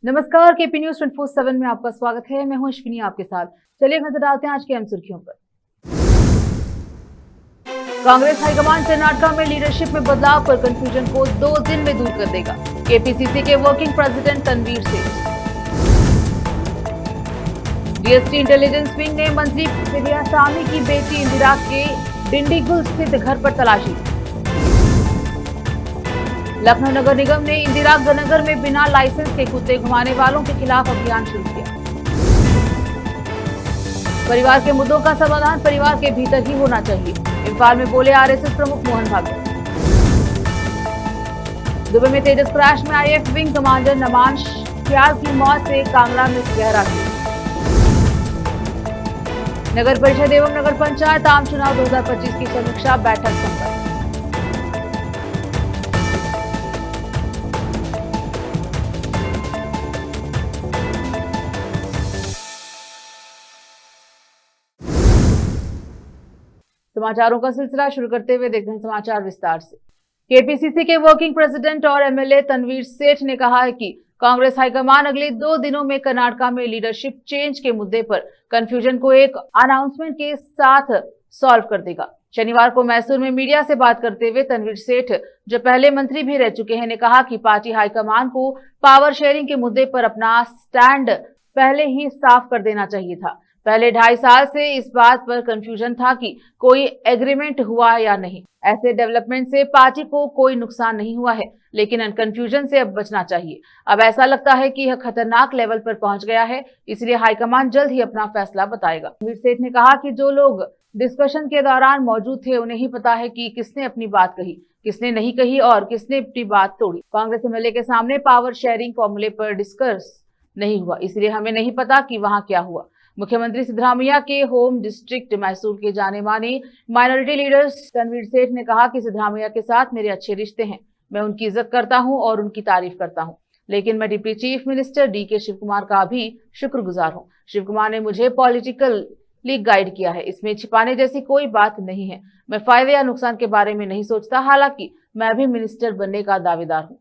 नमस्कार, KP news 24/7 में आपका स्वागत है। मैं हूं अश्विनी आपके साथ। चलिए नजर डालते हैं आज की अहम सुर्खियों पर। कांग्रेस हाईकमान कर्नाटका में लीडरशिप में बदलाव पर कंफ्यूजन को 2 दिन में दूर कर देगा, केपीसीसी के वर्किंग प्रेसिडेंट तनवीर सेठ। डीएसटी इंटेलिजेंस विंग ने मंत्री पेरियासामी की बेटी इंदिरा के डिंडीगुल स्थित घर पर तलाशी। लखनऊ नगर निगम ने इंदिरा नगर में बिना लाइसेंस के कुत्ते घुमाने वालों के खिलाफ अभियान शुरू किया। परिवार के मुद्दों का समाधान परिवार के भीतर ही होना चाहिए, इम्फाल में बोले आरएसएस प्रमुख मोहन भागवत। दुबई में तेजस क्रैश में आईएएफ विंग कमांडर नमान ख्याल की मौत से कांगड़ा में गहरा शोक। नगर परिषद एवं नगर पंचायत आम चुनाव 2025 की समीक्षा बैठक संपन्न। समाचारों का सिलसिला शुरू करते हुए देखते हैं समाचार विस्तार से। केपीसीसी के वर्किंग प्रेसिडेंट और एमएलए तनवीर सेठ ने कहा है कि कांग्रेस हाईकमान अगले 2 दिनों में कर्नाटका में लीडरशिप चेंज के मुद्दे पर कंफ्यूजन को एक अनाउंसमेंट के साथ सॉल्व कर देगा। शनिवार को मैसूर में मीडिया से बात करते हुए तनवीर सेठ, जो पहले मंत्री भी रह चुके हैं, ने कहा कि पार्टी हाईकमान को पावर शेयरिंग के मुद्दे पर अपना स्टैंड पहले ही साफ कर देना चाहिए था। पहले 2.5 साल से इस बात पर कंफ्यूजन था कि कोई एग्रीमेंट हुआ या नहीं। ऐसे डेवलपमेंट से पार्टी को कोई नुकसान नहीं हुआ है, लेकिन कंफ्यूजन से अब बचना चाहिए। अब ऐसा लगता है कि यह खतरनाक लेवल पर पहुंच गया है, इसलिए हाईकमान जल्द ही अपना फैसला बताएगा। तनवीर सेठ ने कहा कि जो लोग डिस्कशन के दौरान मौजूद थे, उन्हें ही पता है कि किसने अपनी बात कही, किसने नहीं कही और किसने अपनी बात तोड़ी। कांग्रेस एमएलए के सामने पावर शेयरिंग फॉर्मूले पर डिस्कस नहीं हुआ, इसलिए हमें नहीं पता कि वहां क्या हुआ। मुख्यमंत्री सिद्धरामैया के होम डिस्ट्रिक्ट मैसूर के जाने माने माइनॉरिटी लीडर्स तनवीर सेठ ने कहा कि सिद्धरामैया के साथ मेरे अच्छे रिश्ते हैं, मैं उनकी इज्जत करता हूं और उनकी तारीफ करता हूं, लेकिन मैं deputy chief minister DK Shivakumar का भी शुक्रगुजार हूं। शिव कुमार ने मुझे पॉलिटिकली गाइड किया है, इसमें छिपाने जैसी कोई बात नहीं है। मैं फायदे या नुकसान के बारे में नहीं सोचता, हालांकि मैं भी मिनिस्टर बनने का दावेदार हूँ।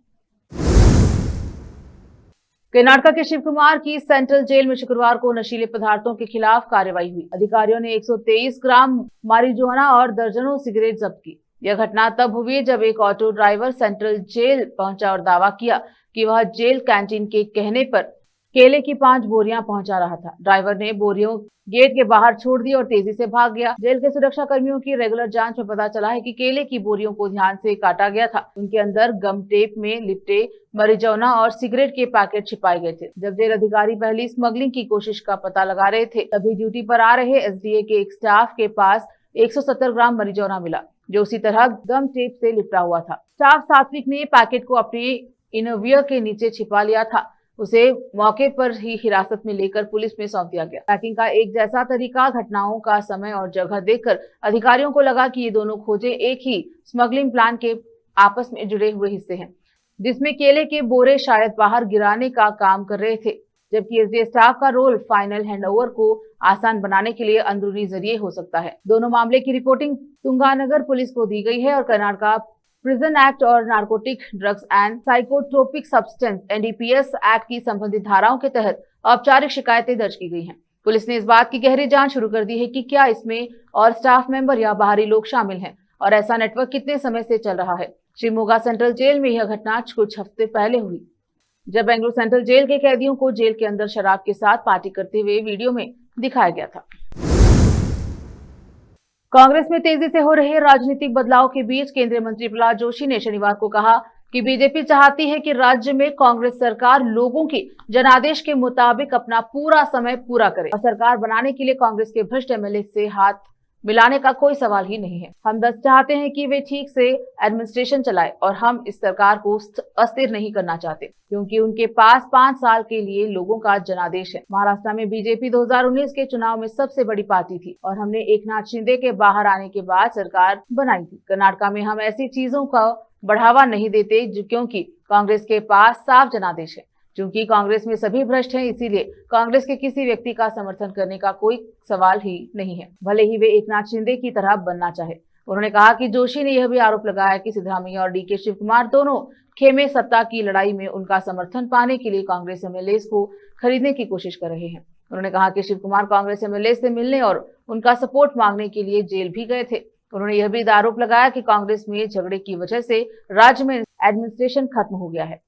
कर्नाटका के शिव कुमार की सेंट्रल जेल में शुक्रवार को नशीले पदार्थों के खिलाफ कार्रवाई हुई। अधिकारियों ने 123 ग्राम मारिजुआना और दर्जनों सिगरेट जब्त की। यह घटना तब हुई जब एक ऑटो ड्राइवर सेंट्रल जेल पहुंचा और दावा किया कि वह जेल कैंटीन के कहने पर केले की 5 बोरियां पहुंचा रहा था। ड्राइवर ने बोरियों गेट के बाहर छोड़ दी और तेजी से भाग गया। जेल के सुरक्षा कर्मियों की रेगुलर जांच में पता चला है कि केले की बोरियों को ध्यान से काटा गया था। उनके अंदर गम टेप में लिपटे marijuana और सिगरेट के पैकेट छिपाए गए थे। जब जेल अधिकारी पहली स्मगलिंग की कोशिश का पता लगा रहे थे, तभी ड्यूटी पर आ रहे एसडीए के एक स्टाफ के पास 170 ग्राम marijuana मिला, जो उसी तरह गम टेप से लिपटा हुआ था। स्टाफ सात्विक ने पैकेट को अपने इनरवियर के नीचे छिपा लिया था। उसे मौके पर ही हिरासत में लेकर पुलिस में सौंप दिया गया। पैकिंग का एक जैसा तरीका, घटनाओं का समय और जगह देखकर अधिकारियों को लगा कि ये दोनों खोजें एक ही स्मगलिंग प्लान के आपस में जुड़े हुए हिस्से हैं, जिसमें केले के बोरे शायद बाहर गिराने का काम कर रहे थे, जबकि एसडीए स्टाफ का रोल फाइनल हैंडओवर को आसान बनाने के लिए अंदरूनी जरिए हो सकता है। दोनों मामले की रिपोर्टिंग तुंगानगर पुलिस को दी गई है और कर्नाटका प्रिजन एक्ट और narcotic drugs and psychotropic substance NDPS act की संबंधित धाराओं के तहत औपचारिक शिकायतें दर्ज की गई हैं। पुलिस ने इस बात की गहरी जांच शुरू कर दी है कि क्या इसमें और स्टाफ मेंबर या बाहरी लोग शामिल हैं और ऐसा नेटवर्क कितने समय से चल रहा है। शिवमोगा सेंट्रल जेल में यह घटना कुछ हफ्ते पहले हुई, जब बेंगलुरु सेंट्रल जेल के कैदियों को जेल के अंदर शराब के साथ पार्टी करते हुए वीडियो में दिखाया गया था। कांग्रेस में तेजी से हो रहे राजनीतिक बदलाव के बीच केंद्रीय मंत्री प्रहलाद जोशी ने शनिवार को कहा कि बीजेपी चाहती है कि राज्य में कांग्रेस सरकार लोगों के जनादेश के मुताबिक अपना पूरा समय पूरा करे और सरकार बनाने के लिए कांग्रेस के भ्रष्ट एमएलए से हाथ मिलाने का कोई सवाल ही नहीं है। हम बस चाहते हैं कि वे ठीक से एडमिनिस्ट्रेशन चलाए और हम इस सरकार को अस्थिर नहीं करना चाहते, क्योंकि उनके पास 5 साल के लिए लोगों का जनादेश है। महाराष्ट्र में बीजेपी 2019 के चुनाव में सबसे बड़ी पार्टी थी और हमने एकनाथ शिंदे के बाहर आने के बाद सरकार बनाई थी। कर्नाटका में हम ऐसी चीजों का बढ़ावा नहीं देते क्योंकि कांग्रेस के पास साफ जनादेश है। चूंकि कांग्रेस में सभी भ्रष्ट हैं, इसीलिए कांग्रेस के किसी व्यक्ति का समर्थन करने का कोई सवाल ही नहीं है, भले ही वे एकनाथ शिंदे की तरह बनना चाहे। उन्होंने कहा कि जोशी ने यह भी आरोप लगाया कि सिद्धरामैया और डीके शिव कुमार दोनों खेमे सत्ता की लड़ाई में उनका समर्थन पाने के लिए कांग्रेस एमएलए को खरीदने की कोशिश कर रहे हैं। उन्होंने कहा कि शिव कुमार कांग्रेस एमएलए से मिलने और उनका सपोर्ट मांगने के लिए जेल भी गए थे। उन्होंने यह भी आरोप लगाया कि कांग्रेस में झगड़े की वजह से राज्य में एडमिनिस्ट्रेशन खत्म हो गया है।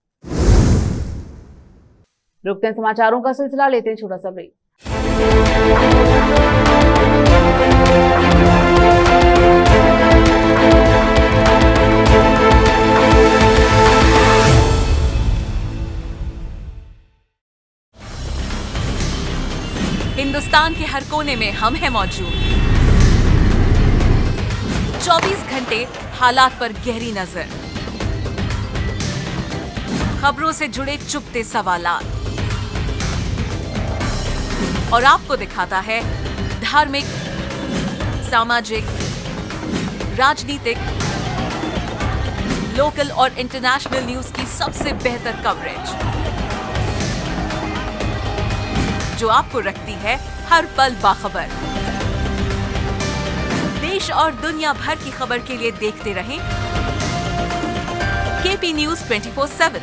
रुकते हैं समाचारों का सिलसिला, लेते हैं छोटा सा ब्रेक। हिंदुस्तान के हर कोने में हम हैं मौजूद। 24 घंटे हालात पर गहरी नजर, खबरों से जुड़े चुपते सवालात और आपको दिखाता है धार्मिक, सामाजिक, राजनीतिक, लोकल और इंटरनेशनल न्यूज की सबसे बेहतर कवरेज, जो आपको रखती है हर पल बाखबर। देश और दुनिया भर की खबर के लिए देखते रहें KP news 24/7।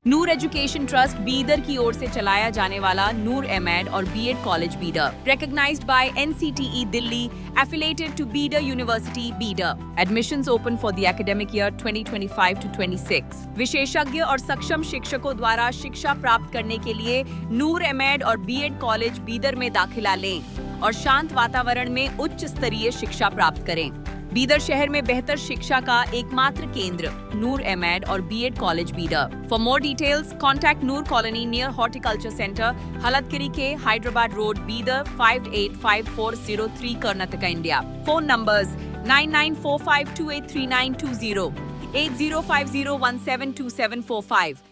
Noor education trust Bidar की ओर से चलाया जाने वाला नूर एमएड और BEd college Bidar, recognized by NCTE Delhi, affiliated to Bidar University, Bidar. Admissions open for the academic year 2025 to 26. विशेषज्ञ और सक्षम शिक्षकों द्वारा शिक्षा प्राप्त करने के लिए नूर एमएड और बीएड कॉलेज बीदर में दाखिला लें और शांत वातावरण में उच्च स्तरीय शिक्षा प्राप्त करें। बीदर शहर में बेहतर शिक्षा का एकमात्र केंद्र नूर एमएड और BEd college Bidar. For more details contact Noor colony near horticulture centre, हलतगिरी के Hyderabad road, Bidar 585403 Karnataka, India. Phone numbers 9945283920, 8050172745।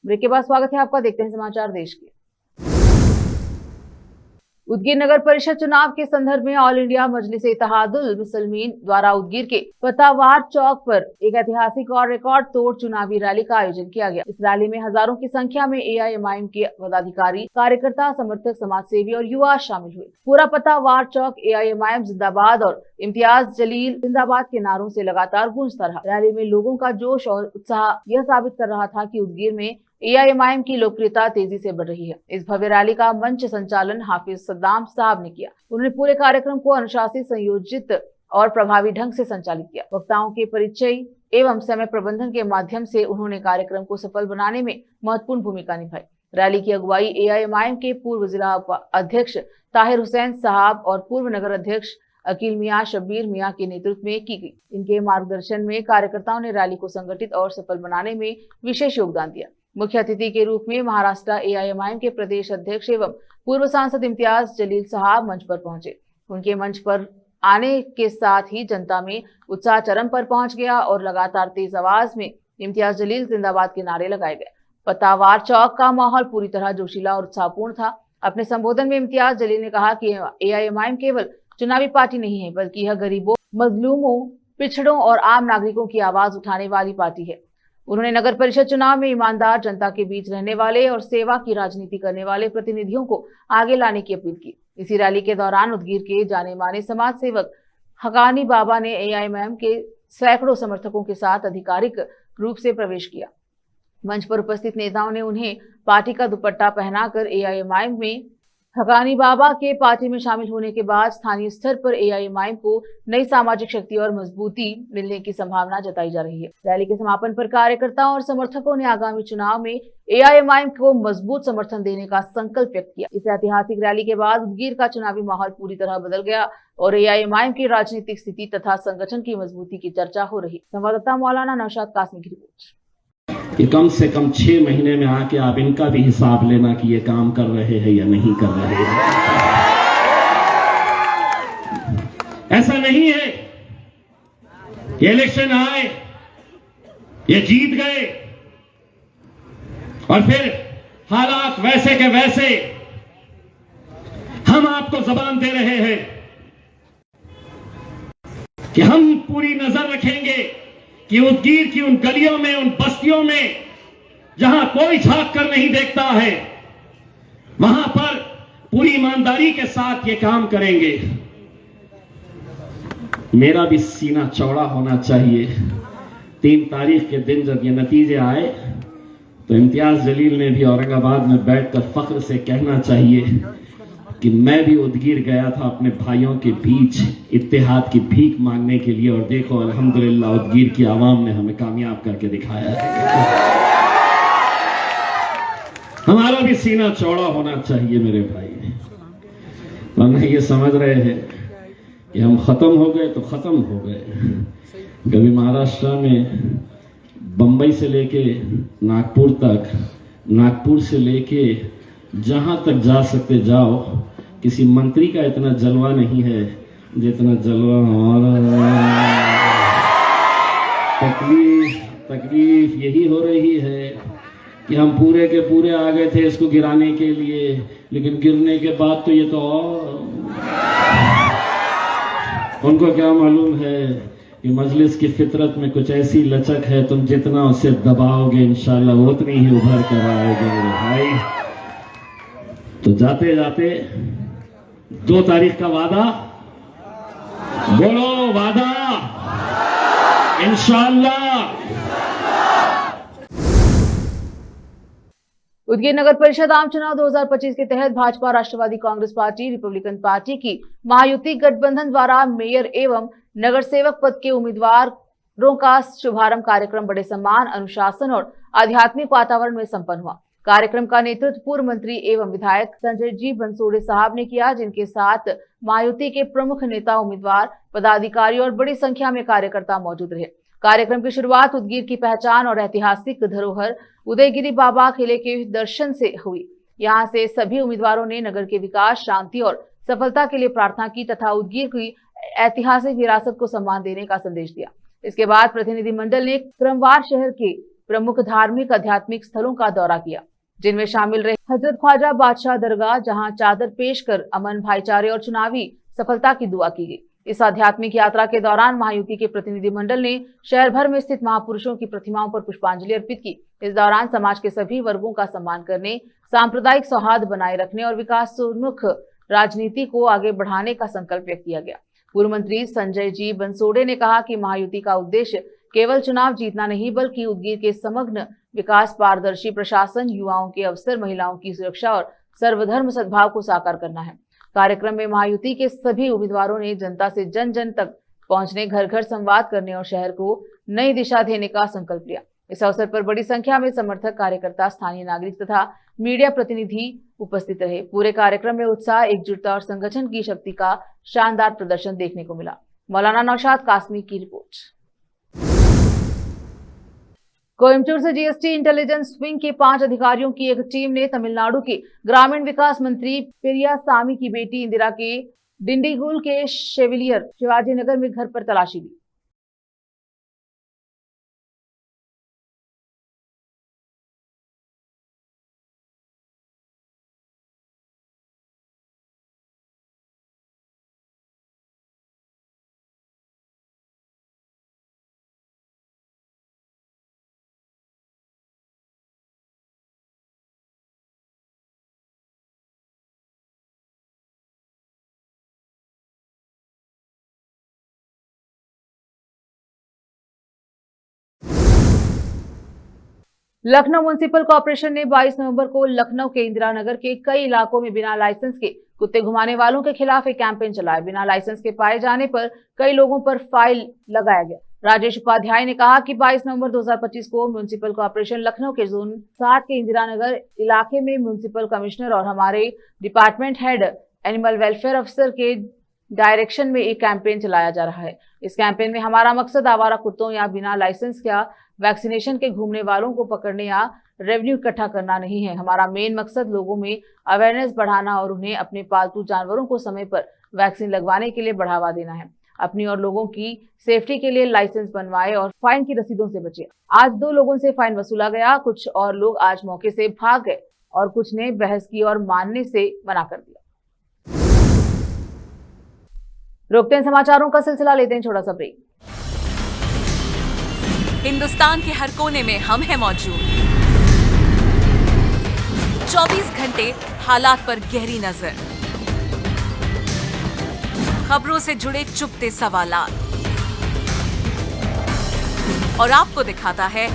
Break के बाद स्वागत है आपका। देखते हैं समाचार देश के। उदगीर नगर परिषद चुनाव के संदर्भ में ऑल इंडिया मजलिस इत्तेहादुल मुस्लिमीन द्वारा उदगीर के पतावार चौक पर एक ऐतिहासिक और रिकॉर्ड तोड़ चुनावी रैली का आयोजन किया गया। इस रैली में हजारों की संख्या में एआईएमआईएम के पदाधिकारी, कार्यकर्ता, समर्थक, समाजसेवी और युवा शामिल हुए। पूरा पतावार चौक एआईएमआईएम जिंदाबाद और इम्तियाज जलील जिंदाबाद के नारों से लगातार गूंजता रहा। रैली में लोगों का जोश और उत्साह यह साबित कर रहा था कि उदगीर में एआईएमआईएम की लोकप्रियता तेजी से बढ़ रही है। इस भव्य रैली का मंच संचालन हाफिज सद्दाम साहब ने किया। उन्होंने पूरे कार्यक्रम को अनुशासित, संयोजित और प्रभावी ढंग से संचालित किया। वक्ताओं के परिचय एवं समय प्रबंधन के माध्यम से उन्होंने कार्यक्रम को सफल बनाने में महत्वपूर्ण भूमिका निभाई। रैली की अगुवाई एआईएमआईएम के पूर्व जिला अध्यक्ष ताहिर हुसैन साहब और पूर्व नगर अध्यक्ष अकील मियाँ, शब्बीर मियाँ के नेतृत्व में की गई। इनके मार्गदर्शन में कार्यकर्ताओं ने रैली को संगठित और सफल बनाने में विशेष योगदान दिया। मुख्य अतिथि के रूप में महाराष्ट्र एआईएमआईएम के प्रदेश अध्यक्ष एवं पूर्व सांसद इम्तियाज जलील साहब मंच पर पहुंचे। उनके मंच पर आने के साथ ही जनता में उत्साह चरम पर पहुंच गया और लगातार तेज आवाज में इम्तियाज जलील जिंदाबाद के नारे लगाए गए। पतावार चौक का माहौल पूरी तरह जोशीला और उत्साहपूर्ण था। अपने संबोधन में इम्तियाज जलील ने कहा कि एआईएमआईएम केवल चुनावी पार्टी नहीं है, बल्कि यह गरीबों, मजलूमों, पिछड़ों और आम नागरिकों की आवाज उठाने वाली पार्टी है। उन्होंने नगर परिषद चुनाव में ईमानदार, जनता के बीच रहने वाले और सेवा की राजनीति करने वाले प्रतिनिधियों को आगे लाने की अपील की। इसी रैली के दौरान उदगीर के जाने माने समाज सेवक हकानी बाबा ने एआईएमआईएम के सैकड़ों समर्थकों के साथ आधिकारिक रूप से प्रवेश किया। मंच पर उपस्थित नेताओं ने उन्हें पार्टी का दुपट्टा पहनाकर एआईएमआईएम में हकानी बाबा के पार्टी में शामिल होने के बाद स्थानीय स्तर पर एआईएमआईएम को नई सामाजिक शक्ति और मजबूती मिलने की संभावना जताई जा रही है। रैली के समापन पर कार्यकर्ताओं और समर्थकों ने आगामी चुनाव में एआईएमआईएम को मजबूत समर्थन देने का संकल्प व्यक्त किया। इस ऐतिहासिक रैली के बाद उदगीर का चुनावी माहौल पूरी तरह बदल गया और एआईएमआईएम की राजनीतिक स्थिति तथा संगठन की मजबूती की चर्चा हो रही। संवाददाता मौलाना नौशाद कासमी की रिपोर्ट। कि कम से कम 6 महीने में आके आप इनका भी हिसाब लेना कि ये काम कर रहे हैं या नहीं कर रहे हैं। ऐसा नहीं है कि इलेक्शन आए, ये जीत गए और फिर हालात वैसे के वैसे हम आपको जबान दे रहे हैं। कि हम पूरी नजर रखेंगे कि उदगीर की उन गलियों में, उन बस्तियों में जहां कोई झांक कर नहीं देखता है, वहां पर पूरी ईमानदारी के साथ ये काम करेंगे। मेरा भी सीना चौड़ा होना चाहिए। 3 तारीख के दिन जब ये नतीजे आए तो इम्तियाज जलील ने भी औरंगाबाद में बैठकर फख्र से कहना चाहिए कि मैं भी उदगीर गया था अपने भाइयों के बीच इत्तेहाद की भीख मांगने के लिए, और देखो अल्हम्दुलिल्लाह उदगीर की आवाम ने हमें कामयाब करके दिखाया है। हमारा भी सीना चौड़ा होना चाहिए मेरे भाई, वरना ये समझ रहे हैं कि हम खत्म हो गए तो खत्म हो गए। कभी महाराष्ट्र में बंबई से लेके नागपुर तक, नागपुर से लेके जहां तक जा सकते जाओ, किसी मंत्री का इतना जलवा नहीं है जितना जलवा हमारा। तकलीफ यही हो रही है कि हम पूरे के पूरे आ गए थे इसको गिराने के लिए, लेकिन गिरने के बाद तो ये तो उनको क्या मालूम है कि मजलिस की फितरत में कुछ ऐसी लचक है, तुम जितना उसे दबाओगे इंशाल्लाह उतनी ही उभर कर आएगा मेरे भाई। तो जाते जाते 2 तारीख का वादा बोलो, वादा इंशाल्लाह। उदगीर नगर परिषद आम चुनाव 2025 के तहत भाजपा, राष्ट्रवादी कांग्रेस पार्टी, रिपब्लिकन पार्टी की महायुति गठबंधन द्वारा मेयर एवं नगर सेवक पद के उम्मीदवारों का शुभारंभ कार्यक्रम बड़े सम्मान, अनुशासन और आध्यात्मिक वातावरण में संपन्न हुआ। कार्यक्रम का नेतृत्व पूर्व मंत्री एवं विधायक संजय जी बनसोड़े साहब ने किया, जिनके साथ महायुति के प्रमुख नेता, उम्मीदवार, पदाधिकारी और बड़ी संख्या में कार्यकर्ता मौजूद रहे। कार्यक्रम की शुरुआत उदगीर की पहचान और ऐतिहासिक धरोहर उदयगिरी बाबा किले के दर्शन से हुई। यहां से सभी उम्मीदवारों ने नगर के विकास, शांति और सफलता के लिए प्रार्थना की तथा उदगीर की ऐतिहासिक विरासत को सम्मान देने का संदेश दिया। इसके बाद प्रतिनिधिमंडल ने क्रमवार शहर के प्रमुख धार्मिक आध्यात्मिक स्थलों का दौरा किया, जिनमें शामिल रहे हजरत ख्वाजा बादशाह दरगाह, जहां चादर पेश कर अमन, भाईचारे और चुनावी सफलता की दुआ की गई। इस आध्यात्मिक यात्रा के दौरान महायुति के प्रतिनिधिमंडल ने शहर भर में स्थित महापुरुषों की प्रतिमाओं पर पुष्पांजलि अर्पित की। इस दौरान समाज के सभी वर्गों का सम्मान करने, सांप्रदायिक सौहार्द बनाए रखने और विकासोन्मुख राजनीति को आगे बढ़ाने का संकल्प व्यक्त किया गया। पूर्व मंत्री संजय जी बनसोड़े ने कहा कि महायुति का उद्देश्य केवल चुनाव जीतना नहीं, बल्कि उदगीर के समग्र विकास, पारदर्शी प्रशासन, युवाओं के अवसर, महिलाओं की सुरक्षा और सर्वधर्म सद्भाव को साकार करना है। कार्यक्रम में महायुति के सभी उम्मीदवारों ने जनता से जन जन तक पहुंचने, घर घर संवाद करने और शहर को नई दिशा देने का संकल्प लिया। इस अवसर पर बड़ी संख्या में समर्थक, कार्यकर्ता, स्थानीय नागरिक तथा मीडिया प्रतिनिधि उपस्थित रहे। पूरे कार्यक्रम में उत्साह, एकजुटता और संगठन की शक्ति का शानदार प्रदर्शन देखने को मिला। मौलाना नौशाद कासमी की रिपोर्ट। कोयम्बटूर से जीएसटी इंटेलिजेंस विंग के 5 अधिकारियों की एक टीम ने तमिलनाडु के ग्रामीण विकास मंत्री पेरियासामी की बेटी इंदिरा के डिंडीगुल के शेविलियर शिवाजी नगर में घर पर तलाशी ली। लखनऊ म्युनिसिपल कॉर्पोरेशन ने 22 नवंबर को लखनऊ के इंदिरा नगर के कई इलाकों में बिना लाइसेंस के कुत्ते घुमाने वालों के खिलाफ एक कैंपेन चलाया। बिना लाइसेंस के पाए जाने पर कई लोगों पर फाइन लगाया गया। राजेश उपाध्याय ने कहा कि 22 नवंबर 2025 को म्युनिसिपल कॉर्पोरेशन लखनऊ के जोन 7 के इंदिरा नगर इलाके में म्युनिसिपल कमिश्नर और हमारे डिपार्टमेंट हेड एनिमल वेलफेयर अफसर के डायरेक्शन में एक कैंपेन चलाया जा रहा है। इस कैंपेन में हमारा मकसद आवारा कुत्तों या बिना लाइसेंस या वैक्सीनेशन के घूमने वालों को पकड़ने या रेवेन्यू इकट्ठा करना नहीं है। हमारा मेन मकसद लोगों में अवेयरनेस बढ़ाना और उन्हें अपने पालतू जानवरों को समय पर वैक्सीन लगवाने के लिए बढ़ावा देना है। अपनी और लोगों की सेफ्टी के लिए लाइसेंस बनवाए और फाइन की रसीदों से बचे। आज 2 लोगों से फाइन वसूला गया। कुछ और लोग आज मौके से भाग गए और कुछ ने बहस की और मानने से मना कर दिया। रोकते हैं समाचारों का सिलसिला, लेते हैं छोटा सा ब्रेक। हिंदुस्तान के हर कोने में हम हैं मौजूद। 24 घंटे हालात पर गहरी नजर, खबरों से जुड़े चुपते सवालात, और आपको दिखाता है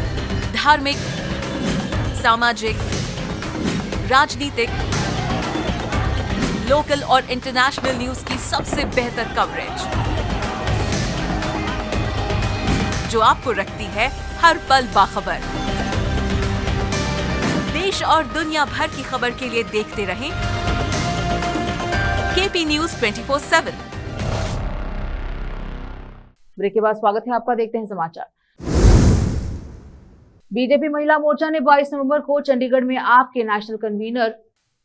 धार्मिक, सामाजिक, राजनीतिक, लोकल और इंटरनेशनल न्यूज की सबसे बेहतर कवरेज, जो आपको रखती है हर पल बाखबर। देश और दुनिया भर की खबर के लिए देखते रहें केपी न्यूज 24/7। ब्रेक के बाद स्वागत है आपका, देखते हैं समाचार। बीजेपी महिला मोर्चा ने 22 नवंबर को चंडीगढ़ में आप के नेशनल कन्वीनर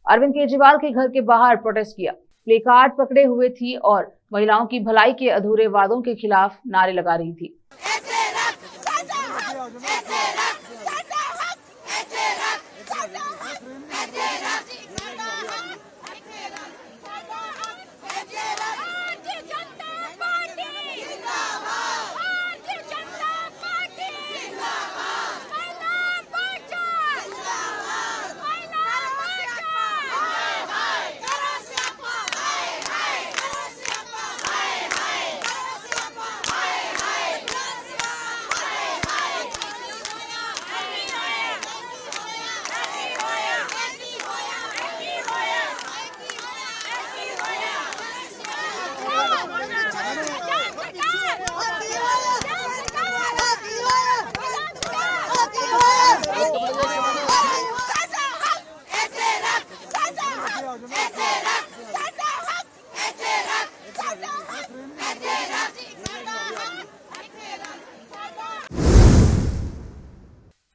अरविंद केजरीवाल के घर के बाहर प्रोटेस्ट किया। प्ले कार्ड पकड़े हुए थी और महिलाओं की भलाई के अधूरे वादों के खिलाफ नारे लगा रही थी।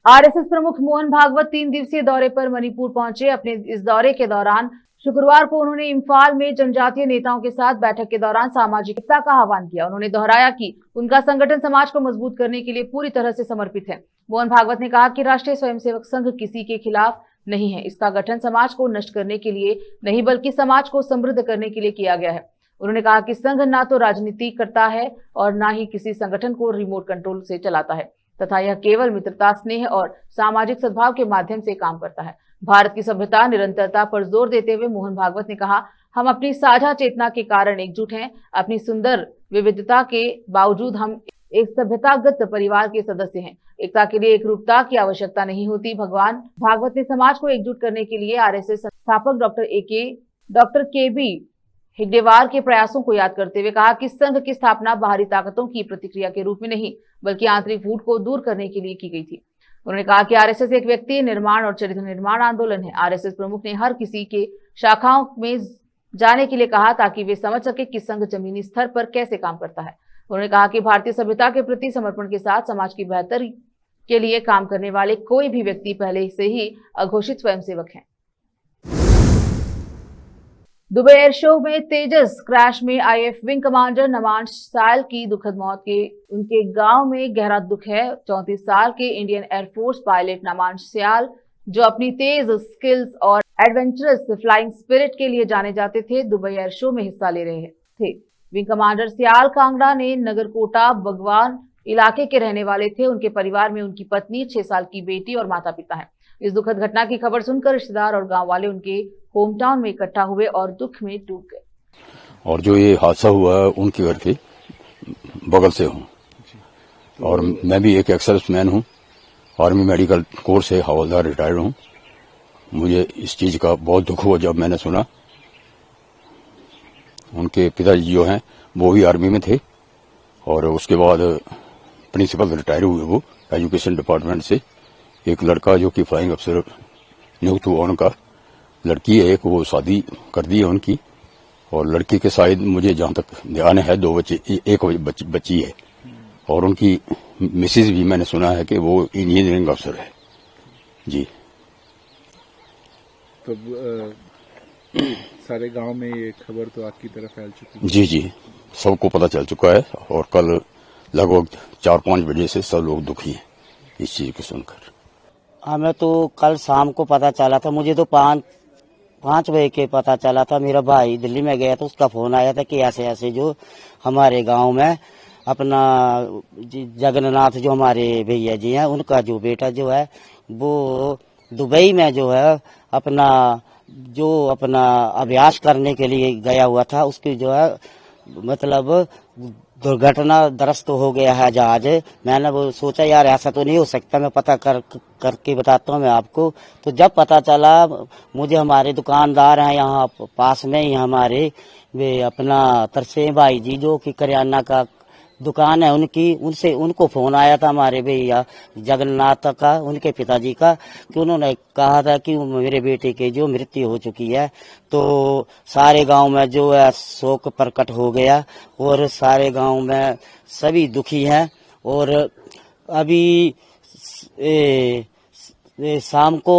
आरएसएस प्रमुख मोहन भागवत 3 दिवसीय दौरे पर मणिपुर पहुंचे। अपने इस दौरे के दौरान शुक्रवार को उन्होंने इम्फाल में जनजातीय नेताओं के साथ बैठक के दौरान सामाजिक एकता का आह्वान किया। उन्होंने दोहराया कि उनका संगठन समाज को मजबूत करने के लिए पूरी तरह से समर्पित है। मोहन भागवत ने कहा कि राष्ट्रीय स्वयंसेवक संघ किसी के खिलाफ नहीं है। इसका गठन समाज को नष्ट करने के लिए नहीं, बल्कि समाज को समृद्ध करने के लिए किया गया है। उन्होंने कहा कि संघ ना तो राजनीति करता है और ना ही किसी संगठन को रिमोट कंट्रोल से चलाता है, तथा यह केवल मित्रता, स्नेह और सामाजिक सद्भाव के माध्यम से काम करता है। भारत की सभ्यता निरंतरता पर जोर देते हुए मोहन भागवत ने कहा, हम अपनी साझा चेतना के कारण एकजुट हैं। अपनी सुंदर विविधता के बावजूद हम एक सभ्यतागत परिवार के सदस्य हैं। एकता के लिए एकरूपता की आवश्यकता नहीं होती। भगवान भागवत ने समाज को एकजुट करने के लिए आरएसएस संस्थापक डॉक्टर के.बी. हेगडेवार के प्रयासों को याद करते हुए कहा कि संघ की स्थापना बाहरी ताकतों की प्रतिक्रिया के रूप में नहीं, बल्कि आंतरिक फूट को दूर करने के लिए की गई थी। उन्होंने कहा कि आरएसएस एक व्यक्ति निर्माण और चरित्र निर्माण आंदोलन है। आरएसएस प्रमुख ने हर किसी के शाखाओं में जाने के लिए कहा ताकि वे समझ सके कि संघ जमीनी स्तर पर कैसे काम करता है। उन्होंने कहा कि भारतीय सभ्यता के प्रति समर्पण के साथ समाज की बेहतरी के लिए काम करने वाले कोई भी व्यक्ति पहले से ही अघोषित स्वयंसेवक हैं। दुबई एयर शो में तेजस क्रैश में IAF wing commander Namansh soil की दुखद मौत के उनके गांव में गहरा दुख है। 34 साल के Indian air force pilot Namansh soil, जो अपनी तेज स्किल्स और एडवेंचरस फ्लाइंग स्पिरिट के लिए जाने जाते थे, दुबई एयर शो में हिस्सा ले रहे थे। विंग कमांडर सियाल कांगड़ा ने नगरकोटा बगवान इलाके के रहने वाले थे। उनके परिवार में उनकी पत्नी, 6 साल की बेटी और माता पिता हैं। इस दुखद घटना की खबर सुनकर रिश्तेदार और गांव वाले उनके होम टाउन में इकट्ठा हुए और दुख में डूब गए। और जो ये हादसा हुआ है उनके घर के बगल से हूँ, और मैं भी एक एक्स मैन हूँ, आर्मी मेडिकल कोर्स से हवलदार रिटायर्ड हूँ। मुझे इस चीज का बहुत दुख हुआ जब मैंने सुना। उनके पिताजी जो हैं वो भी आर्मी में थे, और उसके बाद प्रिंसिपल रिटायर हुए वो एजुकेशन डिपार्टमेंट से। एक लड़का जो कि फ्लाइंग अफसर नियुक्त हुआ, उनका लड़की है एक, वो शादी कर दी है उनकी, और लड़की के शायद मुझे जहां तक ध्यान है 2 बच्चे, एक बच्ची है, और उनकी मिसेज भी मैंने सुना है कि वो इंजीनियरिंग अफसर है जी। तो सारे गांव में ये खबर तो आपकी तरफ फैल चुकी है? जी, सबको पता चल चुका है, और कल लगभग 4-5 बजे से सब लोग दुखी हैं इस चीज को सुनकर। हमें तो कल शाम को पता चला था। मुझे तो 5 बजे के पता चला था। मेरा भाई दिल्ली में गया तो उसका फोन आया था कि ऐसे ऐसे जो हमारे गांव में अपना जगन्नाथ जो हमारे भैया जी हैं उनका जो बेटा जो है वो दुबई में जो है अपना अभ्यास करने के लिए गया हुआ था। उसकी जो है मतलब दुर्घटना दरस्त हो गया है जहाज। मैंने वो सोचा यार ऐसा तो नहीं हो सकता, मैं पता करके बताता हूँ मैं आपको। तो जब पता चला मुझे, हमारे दुकानदार हैं यहाँ पास में ही हमारे, वे अपना तरसेम भाई जी जो कि करियाना का दुकान है उनको फोन आया था हमारे भैया जगन्नाथ का, उनके पिताजी का, कि उन्होंने कहा था कि मेरे बेटे की जो मृत्यु हो चुकी है। तो सारे गांव में जो है शोक प्रकट हो गया और सारे गांव में सभी दुखी हैं। और अभी शाम को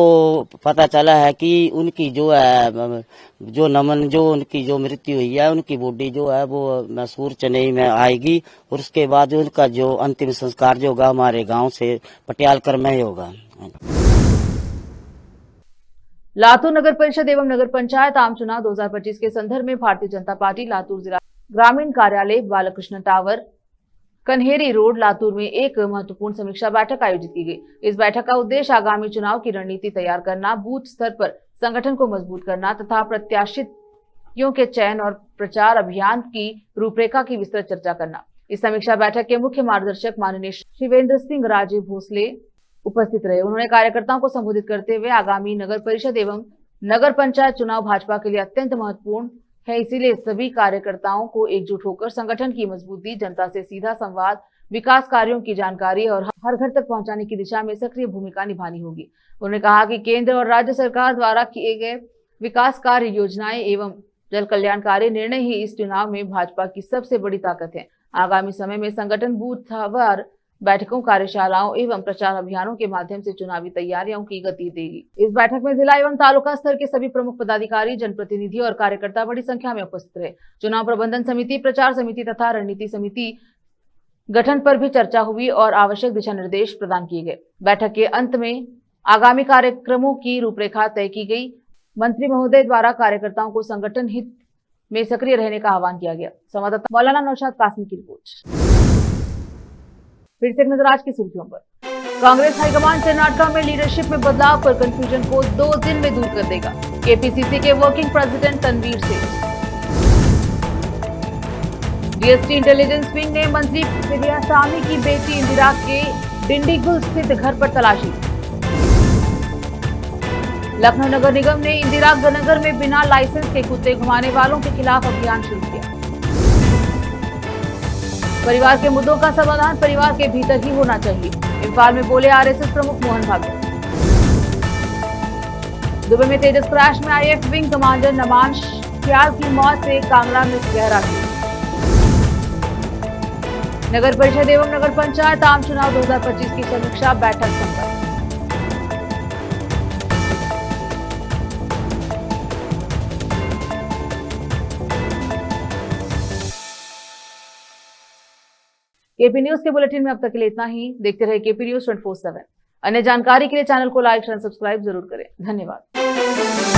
पता चला है कि उनकी जो है उनकी जो मृत्यु हुई है उनकी बॉडी जो है वो मैसूर चेन्नई में आएगी और उसके बाद उनका जो अंतिम संस्कार जो होगा हमारे गांव से पटियालकर में ही होगा। लातूर नगर परिषद एवं नगर पंचायत आम चुनाव 2025 के संदर्भ में भारतीय जनता पार्टी लातूर जिला ग्रामीण कार्यालय बालकृष्ण टावर कन्हेरी रोड लातूर में एक महत्वपूर्ण समीक्षा बैठक आयोजित की गई। इस बैठक का उद्देश्य आगामी चुनाव की रणनीति तैयार करना, बूथ स्तर पर संगठन को मजबूत करना तथा प्रत्याशियों के चयन और प्रचार अभियान की रूपरेखा की विस्तृत चर्चा करना। इस समीक्षा बैठक के मुख्य मार्गदर्शक माननीय शिवेंद्र सिंह राजे भोसले उपस्थित रहे। उन्होंने कार्यकर्ताओं को संबोधित करते हुए आगामी नगर परिषद एवं नगर पंचायत चुनाव भाजपा के लिए अत्यंत महत्वपूर्ण है, इसीलिए सभी कार्यकर्ताओं को एकजुट होकर संगठन की मजबूती, जनता से सीधा संवाद, विकास कार्यों की जानकारी और हर घर तक पहुंचाने की दिशा में सक्रिय भूमिका निभानी होगी। उन्होंने कहा कि केंद्र और राज्य सरकार द्वारा किए गए विकास कार्य, योजनाएं एवं जन कल्याणकारी निर्णय ही इस चुनाव में भाजपा की सबसे बड़ी ताकत है। आगामी समय में संगठन बूथवार बैठकों, कार्यशालाओं एवं प्रचार अभियानों के माध्यम से चुनावी तैयारियों की गति देगी। इस बैठक में जिला एवं तालुका स्तर के सभी प्रमुख पदाधिकारी, जनप्रतिनिधि और कार्यकर्ता बड़ी संख्या में उपस्थित रहे। चुनाव प्रबंधन समिति, प्रचार समिति तथा रणनीति समिति गठन पर भी चर्चा हुई और आवश्यक दिशा निर्देश प्रदान किए गए। बैठक के अंत में आगामी कार्यक्रमों की रूपरेखा तय की गई। मंत्री महोदय द्वारा कार्यकर्ताओं को संगठन हित में सक्रिय रहने का आह्वान किया गया। संवाददाता मौलाना नौशाद कासमी की रिपोर्ट। फिर से एक नजर आज की सुर्खियों पर। कांग्रेस हाईकमान कर्नाटक में लीडरशिप में बदलाव पर कंफ्यूजन को 2 दिन में दूर कर देगा, केपीसीसी के वर्किंग प्रेसिडेंट तनवीर सेठ। डीएसटी इंटेलिजेंस विंग ने मंत्री पेरियासामी की बेटी इंदिरा के डिंडीगुल स्थित घर पर तलाशी। लखनऊ नगर निगम ने इंदिरा नगर में बिना लाइसेंस के कुत्ते घुमाने वालों के खिलाफ अभियान शुरू किया। परिवार के मुद्दों का समाधान परिवार के भीतर ही होना चाहिए, इम्फाल में बोले आरएसएस प्रमुख मोहन भागवत। दुबई में तेजस क्रैश में आईएफ विंग कमांडर नमान ख्याल की मौत से कांगड़ा में गहरा शोक। नगर परिषद एवं नगर पंचायत आम चुनाव 2025 की समीक्षा बैठक संपन्न। केपी न्यूज के बुलेटिन में अब तक के लिए इतना ही। देखते रहे केपी न्यूज 24/7। अन्य जानकारी के लिए चैनल को लाइक, शेयर, सब्सक्राइब जरूर करें। धन्यवाद।